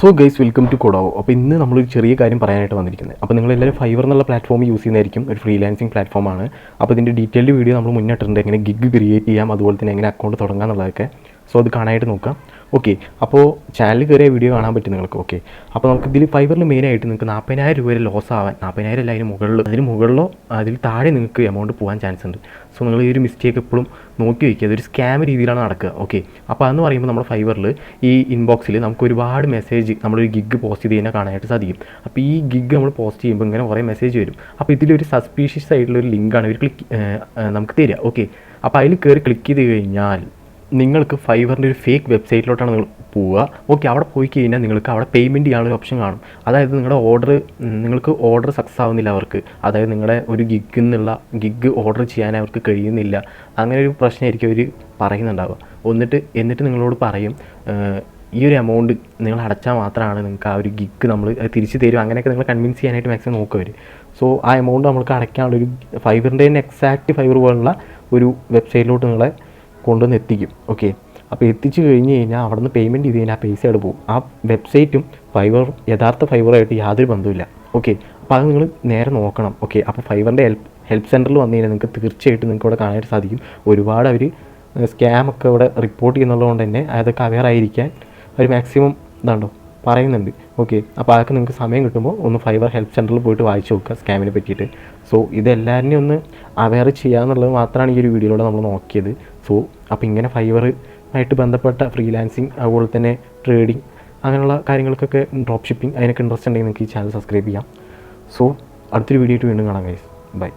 So guys welcome to കോഡാവോ. അപ്പോൾ ഇന്ന് നമ്മളൊരു ചെറിയ കാര്യം പറയാനായിട്ട് വന്നിരിക്കുന്നത്. അപ്പോൾ നിങ്ങളെല്ലാവരും ഫൈവർ എന്നുള്ള പ്ലാറ്റ്ഫോം യൂസ് ചെയ്യുന്നതായിരിക്കും. ഒരു ഫ്രീലാൻസിങ് പ്ലാറ്റ്ഫോമാണ്. അപ്പോൾ ഇതിൻ്റെ ഡീറ്റെയിൽഡ് വീഡിയോ നമ്മൾ മുന്നിട്ടുണ്ട്, എങ്ങനെ ഗിഗ് ക്രിയേറ്റ് ചെയ്യാം, അതുപോലെ തന്നെ എങ്ങനെ അക്കൗണ്ട് തുടങ്ങാം എന്നുള്ളതൊക്കെ. സോ അത് കാണാനായിട്ട് നോക്കാം. ഓക്കെ, അപ്പോൾ ചാനൽ കയറിയ വീഡിയോ കാണാൻ പറ്റും നിങ്ങൾക്ക്. ഓക്കെ, അപ്പോൾ നമുക്ക് ഇതിൽ ഫൈവറിൽ മെയിനായിട്ട് നിങ്ങൾക്ക് 40,000 രൂപ വരെ ലോസ് ആവാൻ, 40,000 അല്ല അതിന് മുകളിലോ അതിൽ താഴെ നിങ്ങൾക്ക് എമൗണ്ട് പോകാൻ ചാൻസ് ഉണ്ട്. സോ നിങ്ങൾ ഈ ഒരു മിസ്റ്റേക്ക് എപ്പോഴും നോക്കി വയ്ക്കുക. അതൊരു സ്കാം രീതിയിലാണ് നടക്കുക. ഓക്കെ, അപ്പോൾ അതെന്ന് പറയുമ്പോൾ നമ്മുടെ ഫൈവറിൽ ഈ ഇൻബോക്സിൽ നമുക്ക് ഒരുപാട് മെസ്സേജ് നമ്മളൊരു ഗിഗ് പോസ്റ്റ് ചെയ്ത് കഴിഞ്ഞാൽ കാണാനായിട്ട് സാധിക്കും. അപ്പോൾ ഈ ഗിഗ് നമ്മൾ പോസ്റ്റ് ചെയ്യുമ്പോൾ ഇങ്ങനെ കുറേ മെസ്സേജ് വരും. അപ്പോൾ ഇതിലൊരു സസ്പീഷ്യസ് ആയിട്ടുള്ളൊരു ലിങ്കാണ് ഇവർ നമുക്ക് തരിക. ഓക്കെ, അപ്പോൾ അതിൽ കയറി ക്ലിക്ക് ചെയ്ത് കഴിഞ്ഞാൽ നിങ്ങൾക്ക് ഫൈവറിൻ്റെ ഒരു ഫേക്ക് വെബ്സൈറ്റിലോട്ടാണ് നിങ്ങൾ പോവുക. ഓക്കെ, അവിടെ പോയി കഴിഞ്ഞാൽ നിങ്ങൾക്ക് അവിടെ പേയ്മെൻറ്റ് ചെയ്യാനുള്ള ഓപ്ഷൻ കാണും. അതായത് നിങ്ങൾക്ക് ഓർഡർ സക്സസ് ആവുന്നില്ല അവർക്ക്. അതായത് നിങ്ങളുടെ ഒരു ഗിഗ് ഓർഡർ ചെയ്യാൻ അവർക്ക് കഴിയുന്നില്ല. അങ്ങനെ ഒരു പ്രശ്നമായിരിക്കും അവർ പറയുന്നുണ്ടാവുക. എന്നിട്ട് നിങ്ങളോട് പറയും ഈ ഒരു എമൗണ്ട് നിങ്ങൾ അടച്ചാൽ മാത്രമാണ് നിങ്ങൾക്ക് ആ ഒരു ഗിഗ് നമ്മൾ തിരിച്ച് തരും. അങ്ങനെയൊക്കെ നിങ്ങൾ കൺവിൻസ് ചെയ്യാനായിട്ട് മാക്സിമം നോക്കുക അവർ. സോ ആ എമൗണ്ട് നമ്മൾക്ക് അടയ്ക്കാനുള്ളൊരു ഫൈവറിൻ്റെ തന്നെ എക്സാക്റ്റ് ഫൈവർ പോലുള്ള ഒരു വെബ്സൈറ്റിലോട്ട് നിങ്ങളെ കൊണ്ടുവന്ന് എത്തിക്കും. ഓക്കെ, അപ്പോൾ എത്തിച്ചു കഴിഞ്ഞ് കഴിഞ്ഞാൽ അവിടെ നിന്ന് പേയ്മെൻറ്റ് ചെയ്ത് കഴിഞ്ഞാൽ ആ പൈസ അവിടെ പോകും. ആ വെബ്സൈറ്റും യഥാർത്ഥ ഫൈവറുമായിട്ട് യാതൊരു ബന്ധമില്ല. ഓക്കെ, അപ്പോൾ അത് നിങ്ങൾ നേരെ നോക്കണം. ഓക്കെ, അപ്പോൾ ഫൈവറിൻ്റെ ഹെൽപ്പ് സെൻറ്ററിൽ വന്നു കഴിഞ്ഞാൽ നിങ്ങൾക്ക് തീർച്ചയായിട്ടും നിങ്ങൾക്ക് അവിടെ കാണാനായിട്ട് സാധിക്കും. ഒരുപാട് അവർ സ്കാമൊക്കെ അവിടെ റിപ്പോർട്ട് ചെയ്യുന്നുള്ളതുകൊണ്ട് തന്നെ അതൊക്കെ അവെയർ ആയിരിക്കാൻ അവർ മാക്സിമം പറയുന്നുണ്ട്. ഓക്കെ, അപ്പോൾ അതൊക്കെ നിങ്ങൾക്ക് സമയം കിട്ടുമ്പോൾ ഒന്ന് ഫൈവർ ഹെൽപ്പ് സെൻറ്ററിൽ പോയിട്ട് വായിച്ച് നോക്കുക സ്കാമിനെ പറ്റിയിട്ട്. സോ ഇതെല്ലാവരെയും ഒന്ന് അവെയർ ചെയ്യുക എന്നുള്ളത് മാത്രമാണ് ഈ ഒരു വീഡിയോയിലൂടെ നമ്മൾ നോക്കിയത്. സോ അപ്പോൾ ഇങ്ങനെ ഫൈവറുമായിട്ട് ബന്ധപ്പെട്ട ഫ്രീലാൻസിങ്, അതുപോലെ തന്നെ ട്രേഡിങ്, അങ്ങനെയുള്ള കാര്യങ്ങൾക്കൊക്കെ ഡ്രോപ്പ് ഷിപ്പിംഗ്, അതിനൊക്കെ ഇൻട്രസ്റ്റ് ഉണ്ടെങ്കിൽ നിങ്ങൾക്ക് ഈ ചാനൽ സബ്സ്ക്രൈബ് ചെയ്യാം. സോ അടുത്തൊരു വീഡിയോ ആയിട്ട് വീണ്ടും കാണാം ഗൈസ്. ബൈ.